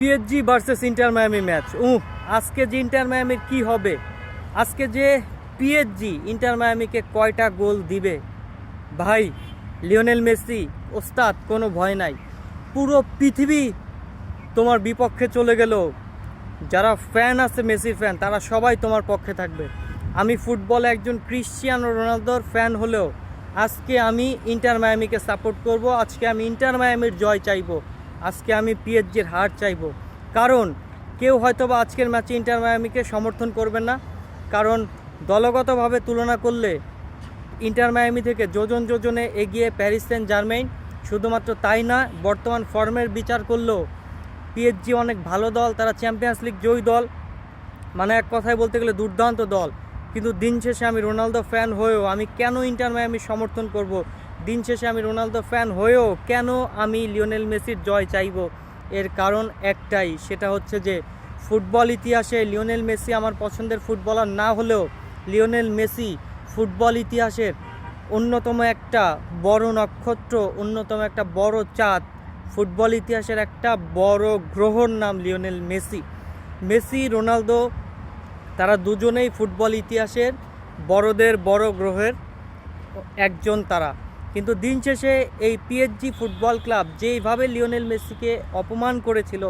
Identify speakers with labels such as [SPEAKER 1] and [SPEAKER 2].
[SPEAKER 1] PSG versus inter Miami match. আজকে যে inter মায়ামির কি হবে, আজকে যে পিএসজি ইন্টার মায়ামিকে কয়টা গোল দিবে ভাই। লিওনেল মেসি ওস্তাদ, কোনো ভয় নাই। পুরো পৃথিবী তোমার বিপক্ষে চলে গেল, যারা ফ্যান আছে মেসির ফ্যান, তারা সবাই তোমার পক্ষে থাকবে। আমি ফুটবলে একজন ক্রিশ্চিয়ানো রোনালদোর ফ্যান হলেও আজকে আমি ইন্টার মায়ামিকে সাপোর্ট করব। আজকে আমি ইন্টার মায়ামির জয় চাইবো, আজকে আমি পিএসজির হার চাইবো। কারণ কেউ হয়তোবা আজকের ম্যাচে ইন্টার মায়ামিকে সমর্থন করবে না, কারণ দলগতভাবে তুলনা করলে ইন্টার মায়ামি থেকে যোজন যোজনে এগিয়ে প্যারিস সেন্ট জার্মেইন। শুধুমাত্র তাই না, বর্তমান ফর্মের বিচার করলেও পিএসজি অনেক ভালো দল, তারা চ্যাম্পিয়ন্স লিগ জয়ী দল, মানে এক কথায় বলতে গেলে দুর্দান্ত দল। কিন্তু দিন শেষে আমি রোনালদো ফ্যান হয়েও আমি কেন ইন্টার মায়ামি সমর্থন করব? দিন শেষে আমি রোনালদো ফ্যান হয়েও কেন আমি লিওনেল মেসির জয় চাইব? এর কারণ একটাই, সেটা হচ্ছে যে ফুটবল ইতিহাসে লিওনেল মেসি আমার পছন্দের ফুটবলার না হলেও লিওনেল মেসি ফুটবল ইতিহাসের অন্যতম একটা বড় নক্ষত্র, অন্যতম একটা বড় চাঁদ। ফুটবল ইতিহাসের একটা বড় গ্রহর নাম লিওনেল মেসি। মেসি রোনালদো তারা দুজনেই ফুটবল ইতিহাসের বড়দের বড় গ্রহের একজন তারা। কিন্তু দিন শেষে এই পিএসজি ফুটবল ক্লাব যেইভাবে লিওনেল মেসিকে অপমান করেছিল,